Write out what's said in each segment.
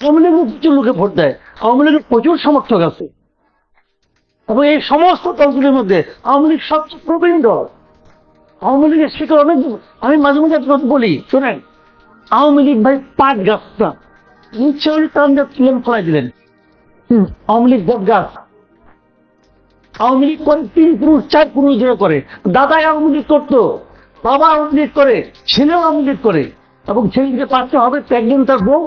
আওয়ামী লীগ প্রচুর লোকে ভোট দেয়, আওয়ামী লীগের প্রচুর সমর্থক আছে, এবং এই সমস্ত দলগুলির মধ্যে আওয়ামী লীগ সবচেয়ে প্রবীণ দল। আওয়ামী লীগের শিকড় অনেক, আমি মাঝে মাঝে একটা কথা বলি শোনেন, আওয়ামী লীগ ভাই পাট গাছ না, নিশ্চয় টান তুলেন ফলাই দিলেন। আওয়ামী লীগ বট গাছ। আওয়ামী লীগ করে 3 পুরুষ 4 পুরুষ ধরে করে, দাদা আওয়ামী লীগ করতো, বাবা আওয়ামী লীগ করে, ছেলেও আওয়ামী লীগ করে, এবং ছেলেকে পাচ্ছে হবে একজন তার বউ,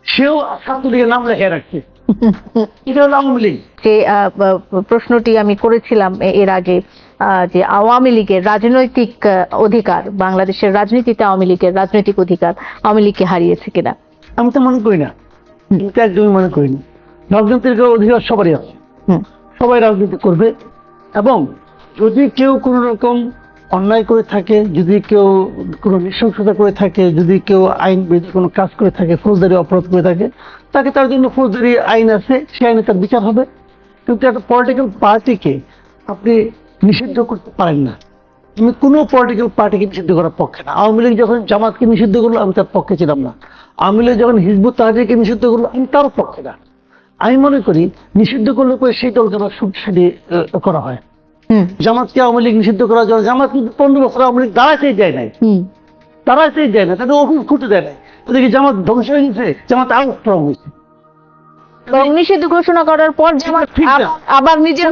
সেও ছাত্রলীগের নাম লেখে রাখছে। এটা হলো আওয়ামী লীগ। যে প্রশ্নটি আমি করেছিলাম এর আগে, যে আওয়ামী লীগের রাজনৈতিক অধিকার, বাংলাদেশের রাজনীতিতে আওয়ামী লীগের রাজনৈতিক অধিকার আওয়ামী লীগকে হারিয়েছে কিনা। আমি তো মনে করি না, কিন্তু একদমই মনে করি না। রাজনীতির অধিকার সবারই আছে, সবাই রাজনীতি করবে, এবং যদি কেউ কোনো রকম অন্যায় করে থাকে, যদি কেউ কোনো নৃশংসতা করে থাকে, যদি কেউ আইন বিরোধী কোনো কাজ করে থাকে, ফৌজদারি অপরাধ করে থাকে, তাকে তার জন্য ফৌজদারি আইন আছে, সেই আইনে তার বিচার হবে। কিন্তু একটা পলিটিক্যাল পার্টিকে আপনি নিষিদ্ধ করতে পারেন না। আমি কোনো পলিটিক্যাল পার্টিকে নিষিদ্ধ করার পক্ষে না। আওয়ামী লীগ যখন জামাতকে নিষিদ্ধ করলো, আমি তার পক্ষে ছিলাম না। আওয়ামী লীগ যখন হিজবুত তাহরিরকে নিষিদ্ধ করলো, আমি তার পক্ষে না। আমি মনে করি নিষিদ্ধ করলে পরে সেই দলকে আবার শক্তিশালী করা হয়। জামাতকে আওয়ামী লীগ নিষিদ্ধ করার জন্য, জামাত কিন্তু 15 বছর আওয়ামী লীগ দাঁড়াতেই দেয় নাই, দাঁড়াতেই দেয় না, তাদের অফিস খুঁটে দেয় নাই। ওদিকে জামাত ধ্বংস হয়ে গেছে, জামাত আরো স্ট্রং হয়েছে। নিষিদ্ধ ঘোষণা করার পর জামাত আবার নিজের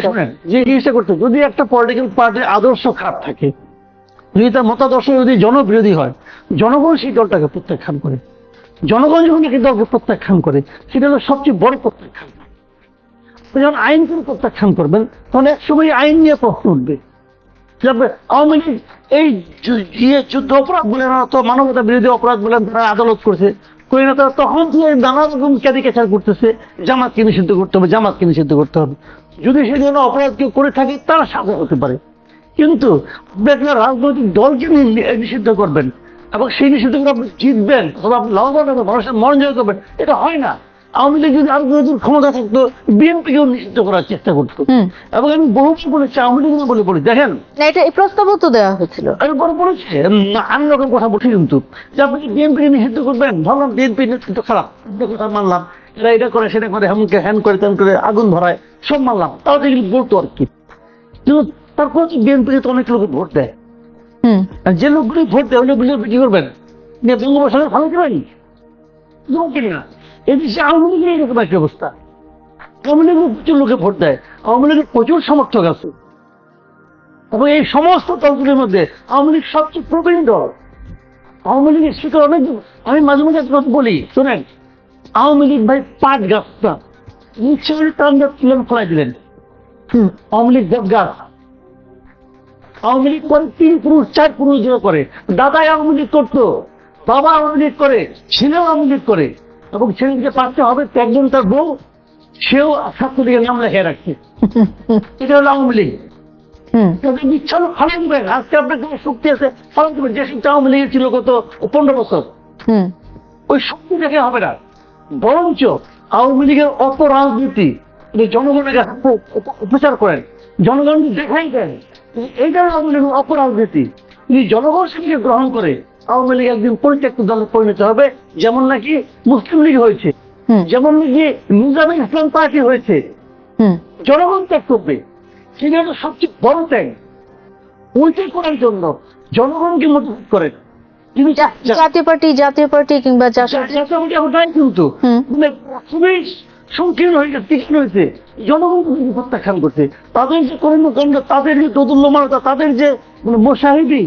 শুনেন যে জিনিসটা করতে, যদি একটা পলিটিক্যাল পার্টির আদর্শ খারাপ থাকে, যদি তার মতাদর্শ যদি জনবিরোধী হয়, জনগণ সেই দলটাকে প্রত্যাখ্যান করে। জনগণ যখন একটি দলকে প্রত্যাখ্যান করে, সেটা হলো সবচেয়ে বড় প্রত্যাখ্যান। যখন আইনকে প্রত্যাখ্যান করবেন, তখন একসময় আইন নিয়ে প্রশ্ন উঠবে। আওয়ামী লীগ এই যুদ্ধ অপরাধ বলে না, তো মানবতা বিরোধী অপরাধ বলে তারা আদালত করছে, করি না তারা, তখন থেকে নানা রকম ক্যাদিকেচার করতেছে, জামাতকে নিষিদ্ধ করতে হবে, জামাতকে নিষিদ্ধ করতে হবে। যদি সেই জন্য অপরাধ কেউ করে থাকে, তারা সাজা হতে পারে। কিন্তু আপনি একটা রাজনৈতিক দলকে নিষিদ্ধ করবেন, এবং সেই নিষিদ্ধ করে আপনি জিতবেন অথবা আপনি লাভবান হবেন, মানুষের মন জয় করবেন, এটা হয় না। আওয়ামী লীগ যদি আরো ক্ষমতা থাকতো, বিএনপিকেও নিষিদ্ধ করার চেষ্টা করতো। এবং আমি বহুবার বলেছি, আওয়ামী লীগ বলি দেখেন, এটা এই প্রস্তাবও তো দেওয়া হয়েছিল। আমি বড় বলেছি, আমি রকম কথা বলছি, কিন্তু যে আপনি বিএনপিকে নিষিদ্ধ করবেন, ভাবলাম বিএনপি নেতৃত্ব খারাপ, কথা মানলাম, এরা এটা করে সেটা করে, এমনকি হ্যান করে তেন করে, আগুন ধরায়, সব মানলাম, তাও তো এগুলো বলতো আর কি। কিন্তু তারপর বিএনপিকে তো অনেক লোক ভোট দেয়, যে লোকগুলি ভোট দেয় ওই লোকগুলি কি করবেন, বঙ্গোপসাগর ভালো কি পারি না। এই দেশে আওয়ামী লীগের এরকম একটা অবস্থা। আওয়ামী লীগ প্রচুর লোকে ভোট দেয়, আওয়ামী লীগের প্রচুর সমর্থক আছে, এবং এই সমস্ত দলগুলির মধ্যে আওয়ামী লীগ সবচেয়ে প্রবীণ দল। আওয়ামী লীগের শিকড় অনেক, আমি মাঝে মাঝে একটা কথা বলি শোনেন, আওয়ামী লীগ ভাই পাট গাছ না, নিশ্চয় টান তুলেন ফলাই দিলেন। আওয়ামী লীগ বট গাছ। আওয়ামী লীগ করে 3 পুরুষ 4 পুরুষ ধরে করে, দাদা আওয়ামী লীগ করতো, বাবা আওয়ামী লীগ করে, ছেলেও আওয়ামী লীগ করে, এবং ছেলেকে পাচ্ছে হবে একজন তার বউ, সেও ছাত্রলীগের নাম লেখে রাখছে। এটা হলো আওয়ামী লীগ। ইচ্ছা হলো ফালাই দিবেন, আজকে আপনার কোনো শক্তি আছে ফালাই দিবেন। যে শক্তি আওয়ামী লীগের ছিল গত 15 বছর, ওই শক্তি দেখে হবে না। বরঞ্চ আওয়ামী লীগের অপরাজনীতি জনগণের কাছে প্রচার করেন, জনগণ দেখাই দেন, এইটা আওয়ামী লীগের অপরাজনীতি। যদি জনগণ সেটিকে গ্রহণ করে, আওয়ামী লীগ একদিন পরিত্যক্ত দলে পরিণত হবে, যেমন নাকি মুসলিম লীগ হয়েছে, যেমন নাকি নিজামী ইসলাম পার্টি হয়েছে। জনগণ ত্যাগ করবে, সেটা হলো সবচেয়ে বড় ত্যাগ। ওইটাই করার জন্য জনগণকে মোটিভেট করেন। জাতীয় পার্টি কিংবা ওটাই কিন্তু খুবই সংকীর্ণ হয়ে গেছে, তীক্ষ্ণ হয়েছে, জনগণ প্রত্যাখ্যান করছে। তাদের যে কর্মকাণ্ড, তাদের যে দোদুল্যমানতা, তাদের যে মোশাহিদি,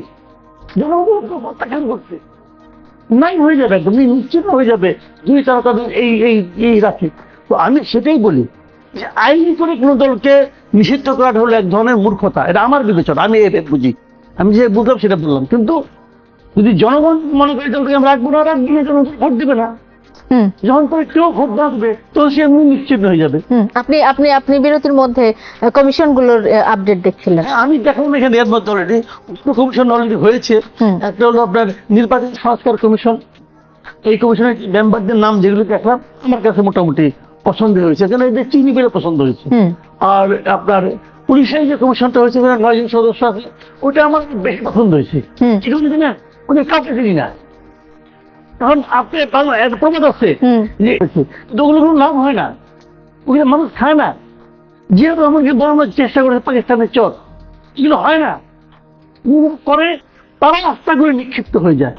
জনগণ প্রত্যাখ্যান করছে। নাই হয়ে যাবে, একদম নিশ্চিত হয়ে যাবে যদি তারা তাদের এই রাখে। তো আমি সেটাই বলি যে আইন করে কোনো দলকে নিষিদ্ধ করাটা হলো এক ধরনের মূর্খতা। এটা আমার বিবেচনা, আমি বুঝি, আমি যে বুঝলাম সেটা বললাম। কিন্তু যদি জনগণ মনে করে দলকে আমরা রাখবো না, রাখবো না, জনগণ ভোট দিবে না। যখন করে কেউ ভোট রাখবে, তো সে এমনি নিশ্চিত হয়ে যাবে। আপনি বিরতির মধ্যে কমিশন গুলোর আপডেট দেখছিলেন। আমি দেখলাম এখানে এর মধ্যে অলরেডি কমিশন অলরেডি হয়েছে। একটা হলো আপনার নির্বাচন সংস্কার কমিশন। এই কমিশনের মেম্বারদের নাম যেগুলো দেখলাম, আমার কাছে মোটামুটি পছন্দ হয়েছে, কারণ এদের চিনি পেলে পছন্দ হয়েছে। আর আপনার পুলিশের যে কমিশনটা হয়েছে, 9 জন সদস্য আছে, ওটা আমার বেশি পছন্দ হয়েছে। কি না, ওদের কাউকে চিনি না, এখন আপনি বাংলা একটা প্রবাদ আছে হুম। যে ওগুলো কোনো লাভ হয় না, ওগুলো মানুষ খায় না। যেহেতু আমাকে বানানোর চেষ্টা করে পাকিস্তানের চর, এগুলো হয় না, এগুলো করে তারা আস্থা করে নিক্ষিপ্ত হয়ে যায়।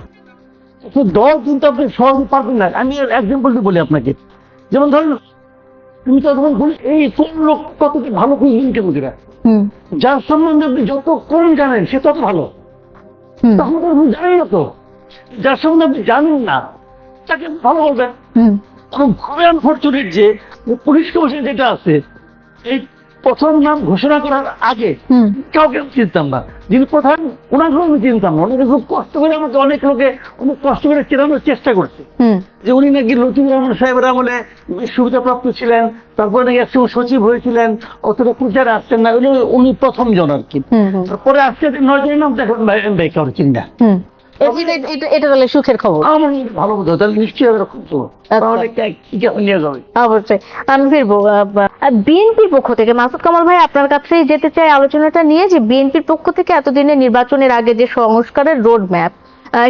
তো দল কিন্তু আপনি সহজে পারবেন না। আমি এক্সাম্পল বলি আপনাকে, যেমন ধরেন তুমি তো তখন বলি এই কোন লোক কতটা ভালো বুঝবেন কেন কিনা, হুম। যার সম্বন্ধে আপনি যত কম জানেন সে তত ভালো। হুম। তখন তো আপনি জানেন না, তো যার সম্বন্ধে আপনি জানেন না তাকে ভালো বলবেন। হুম। এবং খুবই আনফর্চুনেট যে পুলিশ কমিশন যেটা আছে, এই প্রথম নাম ঘোষণা করার আগে হুম। কাউকে আমি চিনতাম না। যিনি প্রধান ওনাকেও আমি চিনতাম না। ওনাকে খুব কষ্ট করে আমাকে অনেক লোকে অনেক কষ্ট করে চেনানোর চেষ্টা করছে হুম। যে উনি নাকি লতিফুর রহমান সাহেবের আমলে বেশ সুবিধাপ্রাপ্ত ছিলেন, তারপরে নাকি একসময় সচিব হয়েছিলেন, অতটা প্রচারে আসছেন না, উনি প্রথম জন আর কি। হুম। হুম। তারপরে আজকে 9 জনের নাম দেখুন ভাই কারো চিনি না। হুম। এটা তাহলে সুখের খবর। আমার ভালো বোধ হয়, তাহলে নিশ্চয়ই এরকম তো, তাহলে কি কেমন নিয়ে যাবে। অবশ্যই আমি ফিরবো। বিএনপির পক্ষ থেকে মাসুদ কামাল ভাই আপনার কাছেই যেতে চাই আলোচনাটা নিয়ে, যে বিএনপির পক্ষ থেকে এতদিনের নির্বাচনের আগে যে সংস্কারের রোড ম্যাপ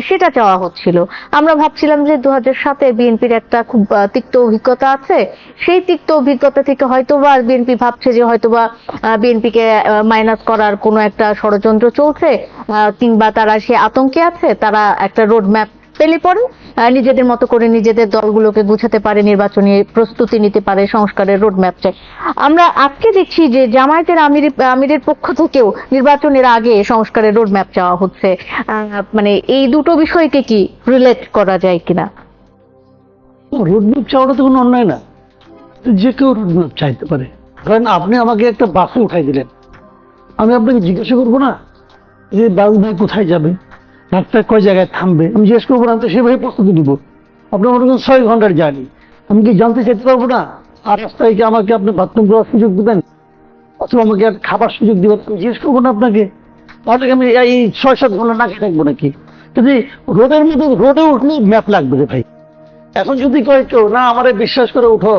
সেটা চাওয়া হচ্ছিল। আমরা ভাবছিলাম যে 2007-এ বিএনপির একটা খুব তিক্ত অভিজ্ঞতা আছে, সেই তিক্ত অভিজ্ঞতা থেকে হয়তোবা বিএনপি ভাবছে যে হয়তোবা বিএনপিকে মাইনাস করার কোনো একটা ষড়যন্ত্র চলছে, কিংবা তারা সে আতঙ্কে আছে, তারা একটা রোড ম্যাপ পেলে পরে নিজেদের মতো করে নিজেদের দলগুলোকে গুছাতে পারে, নির্বাচনী প্রস্তুতি নিতে পারে, সংস্কারের রোড ম্যাপ চাই। আমরা আজকে দেখছি যে জামায়াতের আমিরের পক্ষ থেকেও নির্বাচনের আগে সংস্কারের রোড ম্যাপ চাওয়া হচ্ছে। মানে এই দুটো বিষয়কে কি রিলেট করা যায় কিনা? রোডম্যাপ চাওয়াটা তো কোনো অন্যায় না, যে কেউ রোডম্যাপ চাইতে পারে। কারণ আপনি আমাকে একটা বাসে উঠাই দিলেন, আমি আপনাকে জিজ্ঞাসা করবো না যে বাবু ভাই কোথায় যাবে, রাস্তায় কয় জায়গায় থামবে, আমি জিজ্ঞেস করবো না, তো সেভাবে প্রস্তুতি নিব। আপনার মনে করেন 6 ঘন্টার জার্নি, আমি কি জানতে চাইতে পারবো না? আর রাস্তায় কি আমাকে আপনি বাথরুম করার সুযোগ দেবেন, অথবা আমাকে আর খাবার সুযোগ দিবেন, আমি জিজ্ঞেস করবো না আপনাকে? তাহলে কি আমি এই 6-7 ঘন্টা না খেয়ে থাকবো নাকি? যদি রোডের মধ্যে রোডে উঠলে ম্যাপ লাগবে রে ভাই। এখন যদি কয় কেউ না আমারে বিশ্বাস করে উঠো,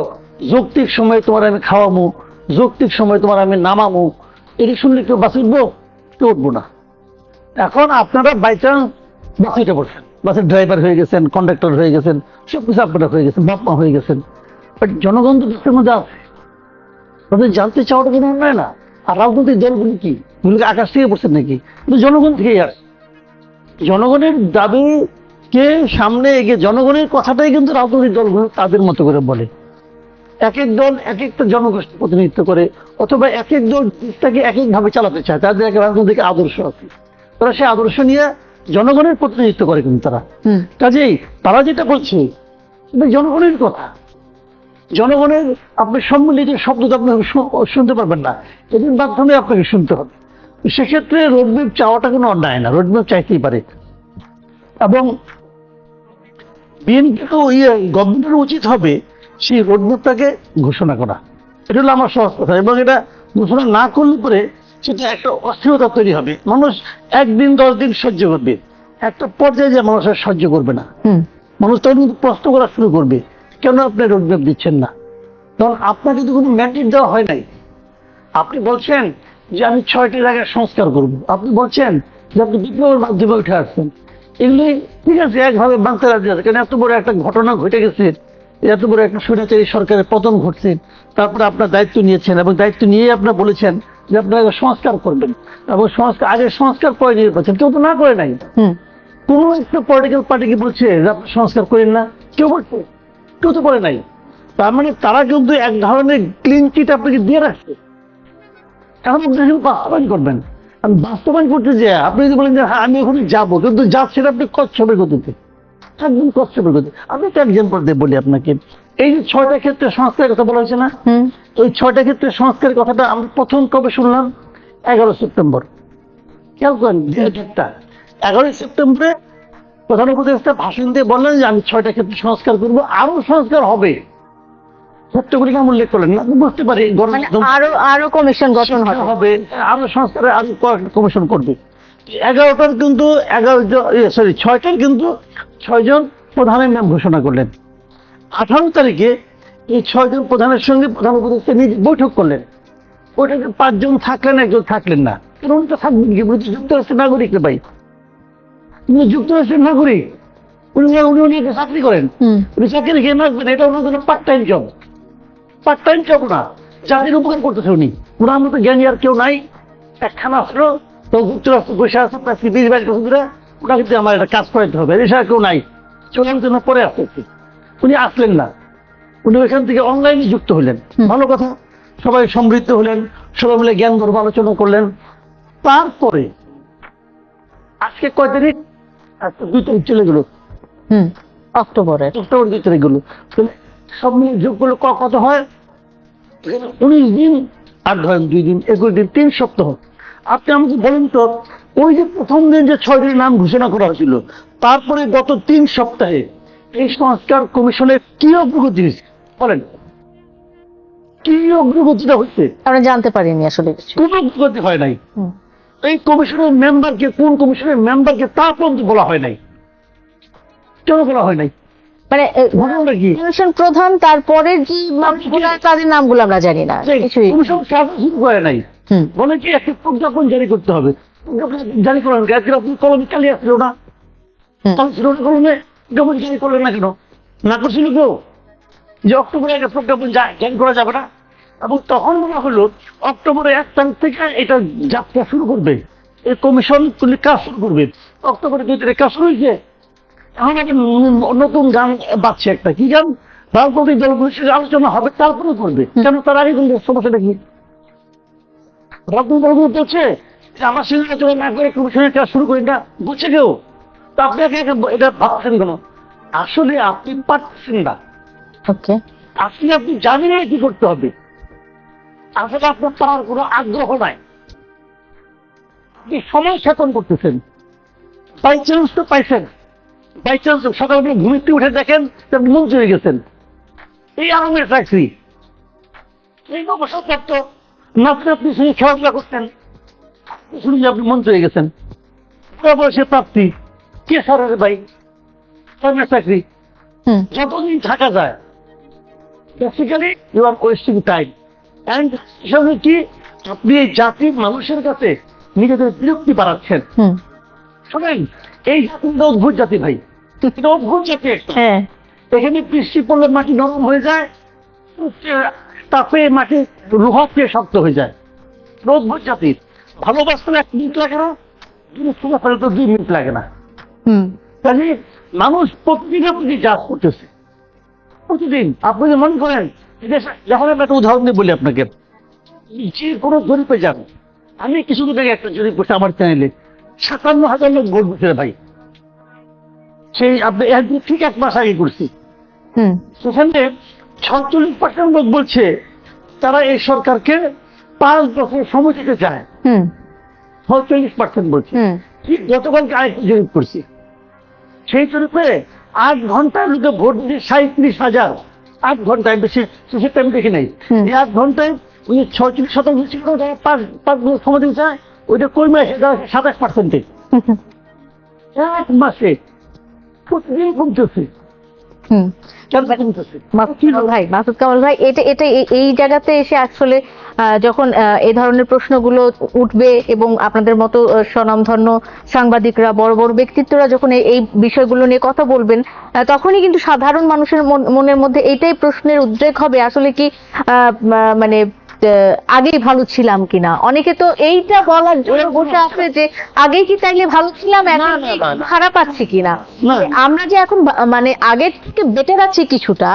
যৌক্তিক সময় তোমার আমি খাওয়াবো, যৌক্তিক সময় তোমার আমি নামাবো, এটি শুনলে কেউ বাসে উঠবো? কেউ উঠবো না। এখন আপনারা বাই চান্স বাসে উঠে পড়ছেন, বাসের ড্রাইভার হয়ে গেছেন, কন্ডাক্টর হয়ে গেছেন, সব কিছু আপনারা হয়ে গেছেন, বাপ মা হয়ে গেছেন, বাট জনগণ তো দেশের মধ্যে আছে, তাদের জানতে চাওয়াটা কোনো অন্যায় না। আর রাজনৈতিক দলগুলি কি এগুলোকে আকাশ থেকে পড়ছেন নাকি? কিন্তু জনগণ থেকেই আসে। জনগণের দাবিকে সামনে এগিয়ে জনগণের কথাটাই কিন্তু রাজনৈতিক দলগুলো তাদের মতো করে বলে। এক এক দল এক একটা জনগোষ্ঠী প্রতিনিধিত্ব করে, অথবা এক এক দল দেশটাকে এক একভাবে চালাতে চায়, তাদের একটা রাজনৈতিক আদর্শ আছে, তারা সেই আদর্শ নিয়ে জনগণের প্রতিনিধিত্ব করে। কিন্তু তারা কাজেই তারা যেটা বলছে এটা জনগণের কথা, জনগণের আপনি সম্মিলিত শব্দ তো আপনি শুনতে পারবেন না, এদের মাধ্যমে আপনাকে শুনতে হবে। সেক্ষেত্রে রোডম্যাপ চাওয়াটা কোনো অন্যায় না, রোডম্যাপ চাইতেই পারে। এবং বিএনপি তো গভর্নমেন্টের উচিত হবে সেই রোডম্যাপটাকে ঘোষণা করা, এটা হলো আমার সহজ কথা। এবং এটা ঘোষণা না করলে পরে সেটা একটা অস্থিরতা তৈরি হবে, মানুষ 1 দিন 10 দিন সহ্য করবে, একটা পর্যায়ে যে মানুষ আর সহ্য করবে না, মানুষ তখন কিন্তু প্রশ্ন করা শুরু করবে কেন আপনি রোডম্যাপ দিচ্ছেন না। কারণ আপনার কিন্তু কোনো ম্যান্ডেট দেওয়া হয় নাই। আপনি বলছেন যে আমি 6টি জায়গায় সংস্কার করব, আপনি বলছেন যে আপনি বিপ্লবের মাধ্যমে উঠে আসছেন, এগুলি ঠিক আছে, একভাবে মানতে রাজি আছে, কারণ এত বড় একটা ঘটনা ঘটে গেছে, এত বড় একটা স্বৈরাচারী সরকারের পতন ঘটছে, তারপরে আপনার দায়িত্ব নিয়েছেন এবং দায়িত্ব নিয়ে আপনার বলেছেন যে আপনারা সংস্কার করবেন, এবং আগে সংস্কার পরে নির্বাচন, কেউ তো না করে নাই। কোন একটা পলিটিক্যাল পার্টি কি বলছে যে আপনি সংস্কার করেন না? কেউ বলছে? কেউ তো করে নাই। তার মানে তারা কিন্তু এক ধরনের ক্লিন চিট আপনাকে দিয়ে রাখছে, এখন আপনি বাস্তবায়ন করবেন। আমি বাস্তবায়ন করতে যে আপনি যদি বলেন যে হ্যাঁ আমি ওখানে যাবো, কিন্তু যাচ্ছেন আপনি কচ্ছপের গতিতে, একদম কচ্ছপের গতি। আমি একটা এক্সাম্পল দিয়ে বলি আপনাকে, এই যে 6টা ক্ষেত্রে সংস্কারের কথা বলা হয়েছে না, এই 6টা ক্ষেত্রে সংস্কারের কথাটা আমরা প্রথম কবে শুনলাম? 11 সেপ্টেম্বর। খেয়াল করেন ডেটটা, 11 সেপ্টেম্বরে প্রধান উপদেষ্টা ভাষণ দিয়ে বললেন যে আমি 6টা ক্ষেত্রে সংস্কার করবো, আরো সংস্কার হবে। সত্যগুলি কেমন উল্লেখ করলেন না, বুঝতে পারি আরো কমিশন গঠন হবে, আরো সংস্কারের আরো কমিশন করবে। 11টার কিন্তু 6টার কিন্তু 6 জন প্রধানের নাম ঘোষণা করলেন। 18 তারিখে এই 6 জন প্রধানের সঙ্গে প্রধান উপদেষ্টা নিজে বৈঠক করলেন। বৈঠকে 5 জন থাকলেন, 1 জন থাকলেন না। উনি তো থাকবেন কি, যুক্তরাষ্ট্রের নাগরিক রে ভাই, যুক্তরাষ্ট্রের নাগরিক, উনি একটা চাকরি করেন, হুম উনি চাকরি খেয়ে নাচবেন, এটা ওনার জন্য part time job. Part time job না, জাতির উপকার করতেছে উনি। ওনার মতো জ্ঞানী আর কেউ নাই। একখানা আসলো তো যুক্তরাষ্ট্র বসে আছে প্রায় 20-22 বছর ধরে, ওনাকে দিয়ে আমার একটা কাজ করাইতে হবে, এছাড়া কেউ নাই। চলার জন্য পরে আসতেছি, উনি আসলেন না। উনি ওইখান থেকে অনলাইনে যুক্ত হলেন, ভালো কথা, সবাই সমৃদ্ধ হলেন, সবাই মিলে জ্ঞান ধর্ম আলোচনা করলেন। তারপরে আজকে কয় তারিখ? আজকে 2 তারিখ চলে গেল, হুম অক্টোবরের। অক্টোবর 2 তারিখ গেল। তাহলে সব মিলে যোগ করলে কত হয়? 19 দিন, আর ধরেন 2 দিন, 21 দিন, 3 সপ্তাহ। আপনি আমাকে বলেন তো, ওই যে প্রথম দিন যে 6 দিনের নাম ঘোষণা করা হয়েছিল, তারপরে গত 3 সপ্তাহে এই সংস্কার কমিশনের কি অগ্রগতি হয়েছে বলেন? কি অগ্রগতিটা হচ্ছে? আমরা জানতে পারিনি আসলে কিছু। কোন অগ্রগতি হয় নাই। হুম। এই কমিশনের মেম্বারকে, কোন কমিশনের মেম্বারকে তা পর্যন্ত বলা হয় নাই। কেন বলা হয় নাই? মানে ঘটনাটা কি? কমিশন প্রধান, তারপরে যে মানুষগুলো, তাদের নামগুলো আমরা জানি না কিছুই। কমিশন কাজ শুরু করে নাই। হুম বলে কি একটা প্রজ্ঞাপন জারি করতে হবে। প্রজ্ঞাপন জারি করেন, আজকে আপনি কলমে কালি আসছিল না, হুম কালি ছিল না কলমে, প্রজ্ঞাপন জারি করলেন না কেন? না করছিল কেউ যে অক্টোবরে একটা প্রজ্ঞাপন জারি করা যাবে না? এবং তখন বলা হলো অক্টোবরে 1 তারিখ থেকে এটা যাত্রা শুরু করবে, এই কমিশন কাজ শুরু করবে। অক্টোবরে 2 তারিখ কাজ শুরু হয়েছে। এখন একটা নতুন গান বাজছে, একটা কি গান? রাজনৈতিক দলগুলোর সাথে আলোচনা হবে, তারপরে করবে। কেন তার আগে কিন্তু সমস্যাটা কি? রাজনৈতিক দলগুলো বলছে যে আমার সঙ্গে আলোচনা না করে কমিশনের কাজ শুরু করি না, বুঝছে কেউ? তো আপনি এটা ভাবছেন কেন? আসলে আপনি পারছেন না, ওকে। আসলে আপনি জানেন না কি করতে হবে। আসলে আপনার পাওয়ার কোনো আগ্রহ নাই, আপনি সময় সেতন করতেছেন। বাই চান্স তো পাইছেন, বাই চান্স সকালবেলা ঘুমিতে উঠে দেখেন যে আপনি মন্ত্রী হয়ে গেছেন। এই আরামের চাকরি, এই অবসরপ্রাপ্ত নাচতে আপনি শুনে খেলাধুলা করতেন, শুনে যে আপনি মন্ত্রী হয়ে গেছেন। বয়সে প্রাপ্তি কে সরের ভাই, আরামের চাকরি। হুম যতদিন থাকা যায়, basically you are wasting time. And হিসাবে কি, আপনি এই জাতির মানুষের কাছে নিজেদের বিরক্তি বাড়াচ্ছেন। হুম শোনেন, এই জাতিটা অদ্ভুত জাতি ভাই, এটা অদ্ভুত জাতি একটা। হ্যাঁ এখানে বৃষ্টি পড়লে মাটি নরম হয়ে যায়, তাপে মাটি রুহাতে শক্ত হয়ে যায়। এটা অদ্ভুত জাতির। ভালোবাসতে 1 মিনিট লাগে না, জিনিস থেকে ফেলে তো 2 মিনিট লাগে না। হুম কাজে মানুষ প্রতিদিন আপনি জাজ করতেছে, প্রতিদিন। আপনি যে মনে করেন, যখন আমি একটা উদাহরণ দিয়ে বলি আপনাকে, যে কোনো জরিপে যান, আমি কিছুদিন আগে একটা জরিপ করছি আমার চ্যানেলে, 57,000 লোক ভোট দিচ্ছে ভাই। সেই আপনি ঠিক 1 মাস আগে করছি। হুম সেখানে 46% লোক বলছে তারা এই সরকারকে 5 বছর সময় দিতে চায়। হুম 46% বলছে। হুম ঠিক গতকালকে আরেকটা জরিপ করছি, সেই জরিপে 8 ঘন্টায় লোকে ভোট দিচ্ছে 37,000। 8 ঘন্টায়, বেশি শেষের টাইম দেখি নাই। হুম। এই 8 ঘন্টায় ওই 46% ছিল, 5 বছর সময় দিতে চায়, ওইটা কমে আসে 27%। 1 মাসে প্রতিদিন কমতেছে। হুম কেন কমতেছে? মাসুদ কামাল ভাই, এটা এই জায়গাতে এসে আসলে যখন এই ধরনের প্রশ্নগুলো উঠবে এবং আপনাদের মতো স্বনামধন্য সাংবাদিকরা, বড় বড় ব্যক্তিত্বরা যখন এই বিষয়গুলো নিয়ে কথা বলবেন, তখনই কিন্তু সাধারণ মানুষের মনের মধ্যে এইটাই প্রশ্নের উদ্রেক হবে, আসলে কি মানে আগেই ভালো ছিলাম কিনা। অনেকে তো এইটা বলার জন্য বসে আছে যে আগেই কি তাইলে ভালো ছিলাম, এখন কি খারাপ আছি কিনা। না। আমরা যে এখন মানে আগের থেকে বেটার আছি কিছুটা,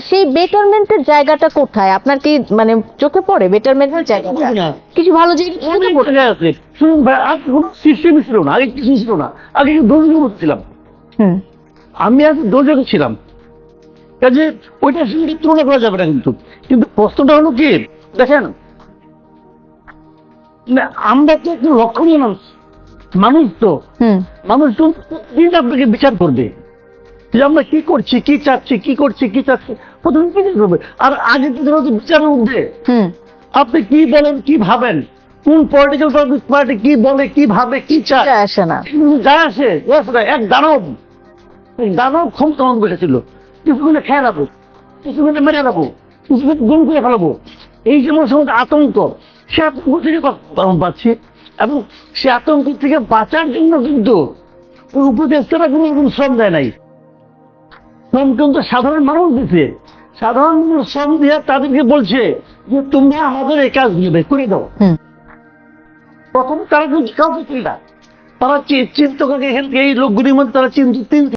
সেই বেটারমেন্টের জায়গাটা কোথায় আপনার কি মানে চোখে পড়ে? বেটারমেন্টের জায়গাটা না। কিছু ভালো জিনিস চোখে পড়ে? আছে। শুনুন ভাই, আজ কোনো সিস্টেমই ছিল না, আগে কিছু ছিল না। আগে দোষযোগ ছিলাম, হুম আমি আজ দোষযোগ ছিলাম। কাজে ওইটার সঙ্গে তুলনা করা যাবে না। কিন্তু কিন্তু প্রশ্নটা হলো কি, দেখেন, আমরা তো একটু লক্ষণীয় মানুষ, মানুষ তো হুম মানুষ তো প্রতিদিন আপনাকে বিচার করবে যে আমরা কি করছি, কি চাচ্ছি, কি করছি, কি চাচ্ছি, প্রতিদিন বিচার করবে। আর আগে তো বিচারের মধ্যে হুম আপনি কি বলেন, কি ভাবেন, কোন পলিটিক্যাল পার্টি কি বলে, কি ভাবে, কি চায়, এটা আসে না। যা আসে এক দানব, ক্ষমতা বসেছিল। কিছুগুলো খেয়ে নেবো, কিছুগুলো মেরে নেবো, কিছুগুলো গুম করে ফেলাবো, এই যে সমস্ত আতঙ্ক, সে আতঙ্ক থেকে পাচ্ছি। এবং সে আতঙ্ক থেকে বাঁচার জন্য কিন্তু ওই উপদেষ্টারা কোনো রকম শ্রম দেয় নাই, শ্রম কিন্তু সাধারণ মানুষ দিচ্ছে। সাধারণ মানুষ শ্রম দিয়ে তাদেরকে বলছে যে তোমরা আমাদের এই কাজ নেবে করে দাও। প্রথম তারা কিন্তু কাউকে চিন্তা, তারা চিন্তা করে এখান থেকে এই লোকগুলির মধ্যে তারা চিন্তিত